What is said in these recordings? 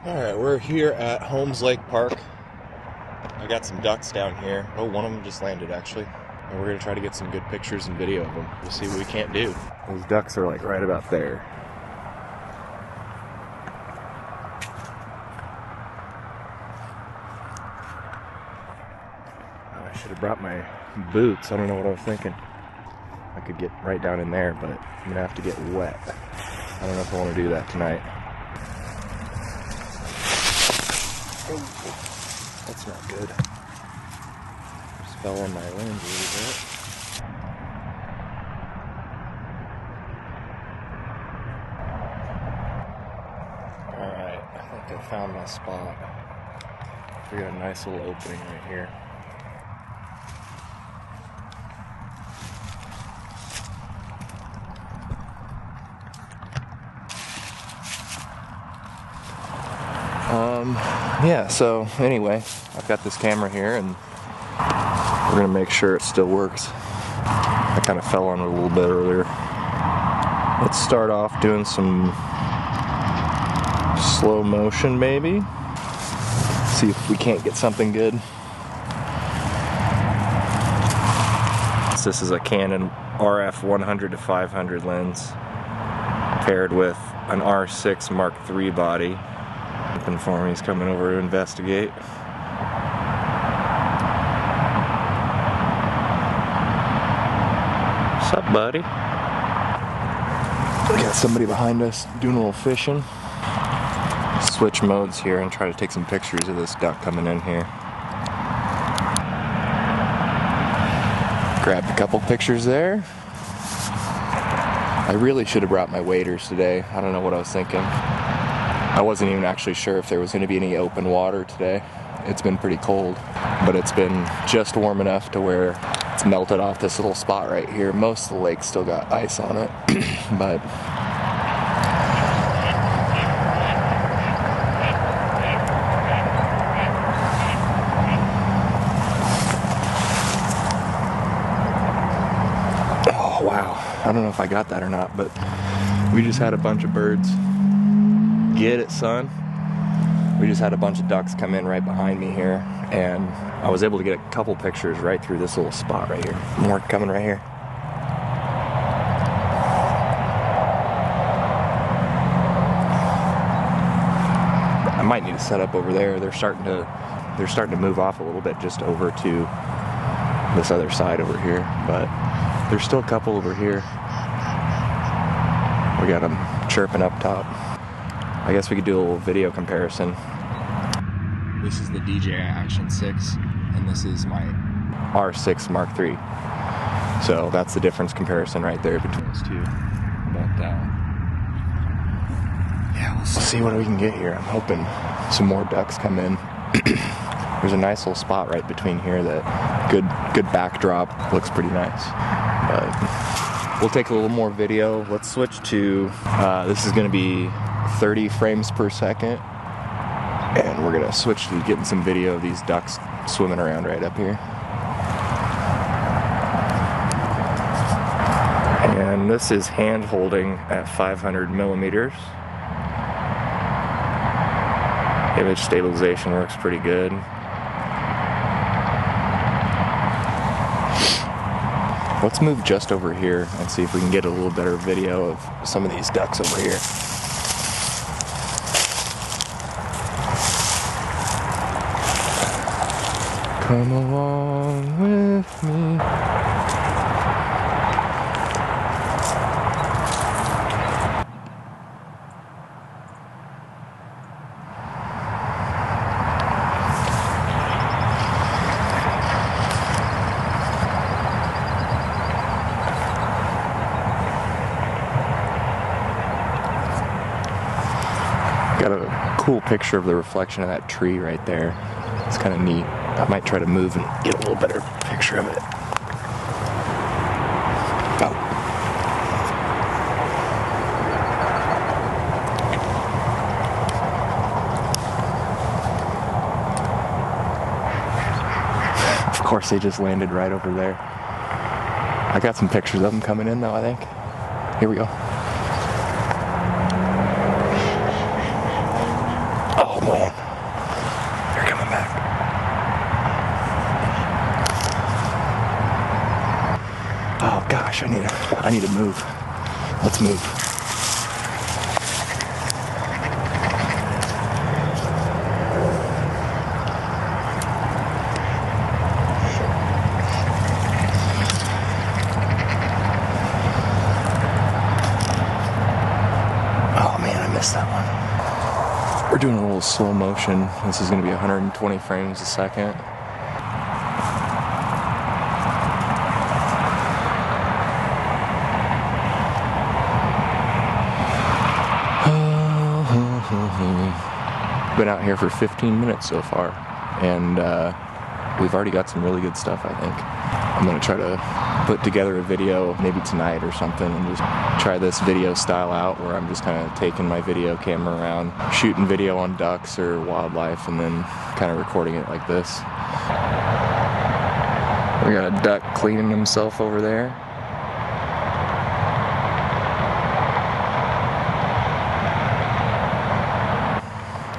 Alright, we're here at Holmes Lake Park. I got some ducks down here. Oh, one of them just landed actually. And we're going to try to get some good pictures and video of them. We'll see what we can't do. Those ducks are like right about there. I should have brought my boots. I don't know what I was thinking. I could get right down in there, but I'm going to have to get wet. I don't know if I want to do that tonight. Oh, that's not good. Just fell on my lens a little bit. Alright, I think I found my spot. We got a nice little opening right here. Yeah, so anyway, I've got this camera here and we're gonna make sure it still works. I kind of fell on it a little bit earlier. Let's start off doing some slow motion maybe. See if we can't get something good. This is a Canon RF 100 to 500 lens paired with an R6 Mark III body. Looking for him, he's coming over to investigate. What's up, buddy? We got somebody behind us doing a little fishing. Switch modes here and try to take some pictures of this duck coming in here. Grabbed a couple pictures there. I really should have brought my waders today. I don't know what I was thinking. I wasn't even actually sure if there was going to be any open water today. It's been pretty cold, but it's been just warm enough to where it's melted off this little spot right here. Most of the lake still got ice on it, but oh wow, I don't know if I got that or not, but we just had a bunch of birds. Get it, son. We just had a bunch of ducks come in right behind me here, and I was able to get a couple pictures right through this little spot right here. More coming right here. I might need to set up over there. They're starting to move off a little bit just over to this other side over here, but there's still a couple over here. We got them chirping up top. I guess we could do a little video comparison. This is the DJI Action 6, and this is my R6 Mark III. So that's the difference comparison right there between those two. But yeah, we'll see what we can get here. I'm hoping some more ducks come in. There's a nice little spot right between here that good backdrop, looks pretty nice. But we'll take a little more video. Let's switch to this is going to be 30 frames per second, and we're gonna switch to getting some video of these ducks swimming around right up here. And this is hand holding at 500 millimeters. Image stabilization works pretty good. Let's move just over here and see if we can get a little better video of some of these ducks over here. Come along with me. Got a cool picture of the reflection of that tree right there. It's kind of neat. I might try to move and get a little better picture of it. Oh. Of course, they just landed right over there. I got some pictures of them coming in though, I think. Here we go. Oh man. They're coming back. Oh gosh, I need to move. Let's move. Oh man, I missed that one. We're doing a little slow motion. This is going to be 120 frames a second. Been out here for 15 minutes so far, and we've already got some really good stuff, I think. I'm going to try to put together a video maybe tonight or something and just try this video style out where I'm just kind of taking my video camera around, shooting video on ducks or wildlife, and then kind of recording it like this. We got a duck cleaning himself over there.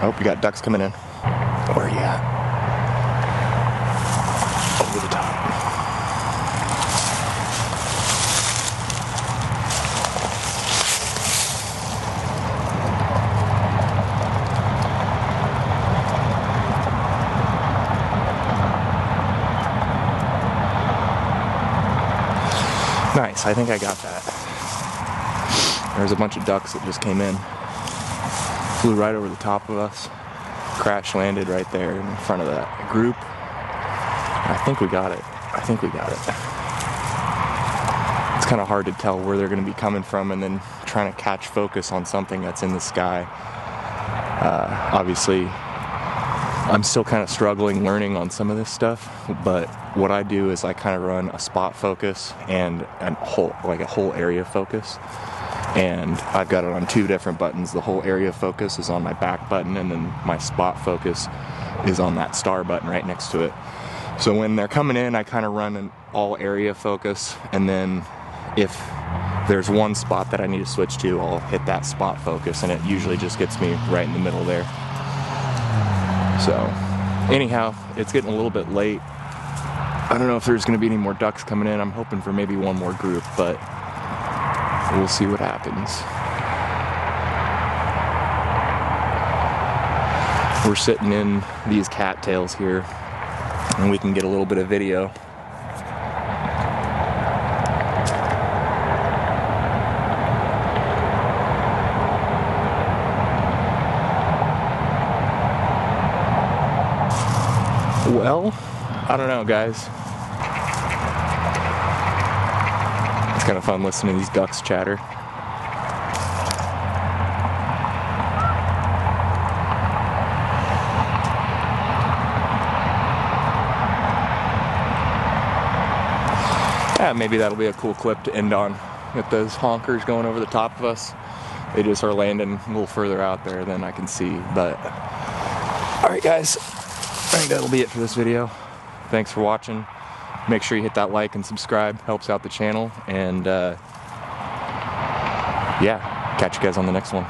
Oh, we got ducks coming in. Where are you at? Over the top. Nice, I think I got that. There's a bunch of ducks that just came in. Flew right over the top of us, crash landed right there in front of that group. I think we got it. I think we got it. It's kind of hard to tell where they're going to be coming from and then trying to catch focus on something that's in the sky. Obviously, I'm still kind of struggling learning on some of this stuff, but what I do is I kind of run a spot focus and a whole area focus. And I've got it on two different buttons. The whole area focus is on my back button, and then my spot focus is on that star button right next to it. So when they're coming in, I kind of run an all area focus, and then if there's one spot that I need to switch to, I'll hit that spot focus, and it usually just gets me right in the middle there. So anyhow, it's getting a little bit late. I don't know if there's going to be any more ducks coming in. I'm hoping for maybe one more group, but we'll see what happens. We're sitting in these cattails here, and we can get a little bit of video. Well, I don't know, guys. It's kind of fun listening to these ducks chatter. Yeah, maybe that'll be a cool clip to end on, with those honkers going over the top of us. They just are landing a little further out there than I can see, but alright guys, I think that'll be it for this video. Thanks for watching. Make sure you hit that like and subscribe, helps out the channel, and yeah, catch you guys on the next one.